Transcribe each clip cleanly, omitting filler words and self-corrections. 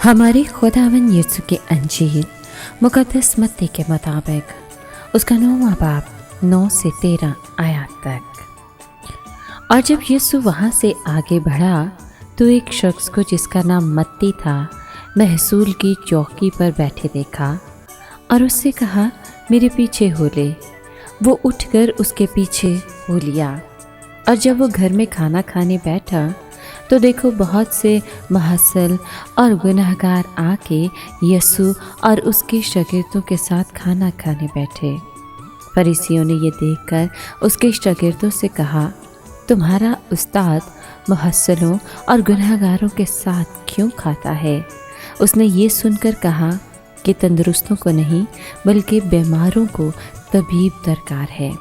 हमारे खुदावन यीशु के अंजील मुकद्दस मत्ती के मुताबिक उसका 9वां बाब 9 से 13 आयत तक। और जब यीशु वहाँ से आगे बढ़ा तो एक शख्स को जिसका नाम मत्ती था महसूल की चौकी पर बैठे देखा और उससे कहा, मेरे पीछे हो ले। वो उठकर उसके पीछे हो लिया। और जब वो घर में खाना खाने बैठा तो देखो बहुत से महसल और गुनहगार आके यीशु और उसके शागिर्दों के साथ खाना खाने बैठे। फरीसियों ने ये देखकर उसके शागिर्दों से कहा, तुम्हारा उस्ताद महसलों और गुनहगारों के साथ क्यों खाता है? उसने ये सुनकर कहा कि तंदुरुस्तों को नहीं बल्कि बीमारों को तबीब दरकार है।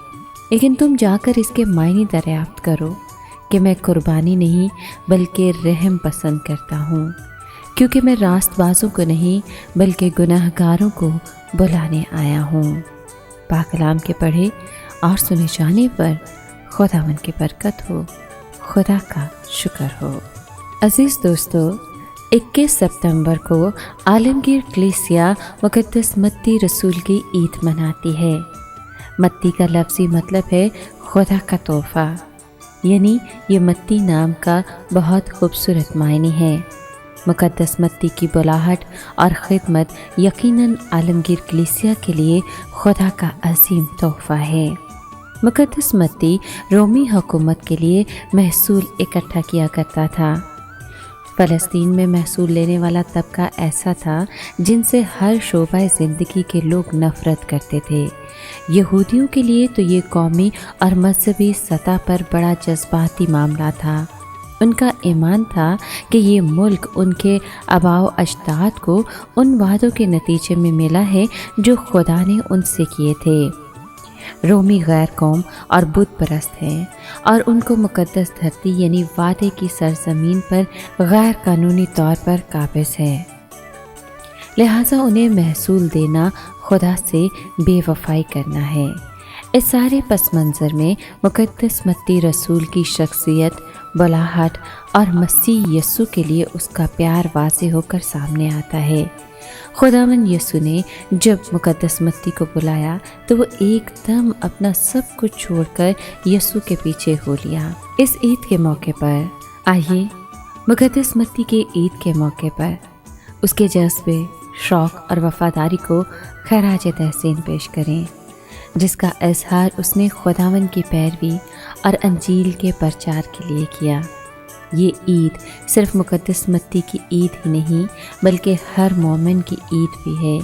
लेकिन तुम जाकर इसके मायने दरियाफ्त करो कि मैं कुर्बानी नहीं बल्कि रहम पसंद करता हूँ, क्योंकि मैं रास्तबाजों को नहीं बल्कि गुनाहगारों को बुलाने आया हूँ। पाक कलाम के पढ़े और सुने जाने पर खुदावन की बरकत हो, खुदा का शुक्र हो। अजीज़ दोस्तों, 21 सितंबर को आलमगीर कलीसिया मुकद्दस मत्ती रसूल की ईद मनाती है। मत्ती का लफ्ज़ी मतलब है खुदा का तोहफ़ा, यानी ये मत्ती नाम का बहुत खूबसूरत मायने है। मुकद्दस मत्ती की बुलाहट और ख़िदमत यकीनन आलमगीर कलीसिया के लिए खुदा का अजीम तोहफ़ा है। मुकद्दस मत्ती रोमी हुकूमत के लिए महसूल इकट्ठा किया करता था। फ़लस्तीन में महसूल लेने वाला तबका ऐसा था जिनसे हर शोबा ज़िंदगी के लोग नफ़रत करते थे। यहूदियों के लिए तो ये कौमी और मजहबी सतह पर बड़ा जज्बाती मामला था। उनका ईमान था कि ये मुल्क उनके आबाओ अजदाद को उन वादों के नतीजे में मिला है जो खुदा ने उनसे किए थे। रोमी गैर कौम और बुत परस्त हैं और उनको मुकद्दस धरती यानी वादे की सरजमीन पर गैर कानूनी तौर पर काबिज है। लिहाजा उन्हें महसूल देना खुदा से बेवफाई करना है। इस सारे पस मंज़र में मुकद्दस मत्ती रसूल की शख्सियत, बुलाहट और मसीह यीशु के लिए उसका प्यार वाज़े होकर सामने आता है। खुदावन यीशु ने जब मुकद्दस मत्ती को बुलाया तो वो एकदम अपना सब कुछ छोड़कर यीशु के पीछे हो लिया। इस ईद के मौके पर आइए मुकद्दस मत्ती के ईद के मौके पर उसके जज्बे, शौक़ और वफ़ादारी को खराज तहसीन पेश करें, जिसका इजहार उसने खुदावन की पैरवी और अंजील के प्रचार के लिए किया। ये ईद सिर्फ मुकद्दस मत्ती की ईद ही नहीं बल्कि हर मोमिन की ईद भी है,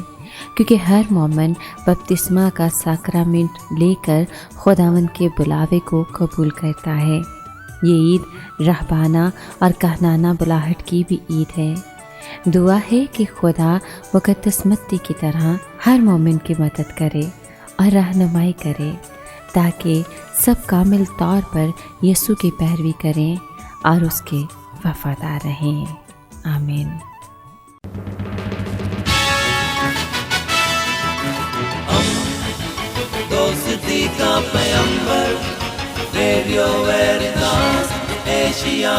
क्योंकि हर मोमिन बपतिस्मा का साक्रामेंट लेकर खुदावन के बुलावे को कबूल करता है। ये ईद रहबाना और कहनाना बुलाहट की भी ईद है। दुआ है कि खुदा मुकद्दस मत्ती की तरह हर मोमिन की मदद करे और रहनुमाई करे ताकि सब कामिल तौर पर यीशु की पैरवी करें और उसके वफादार रहें। आमीन। दोस्ती का पैगंबर, रेडियो वेरितास एशिया।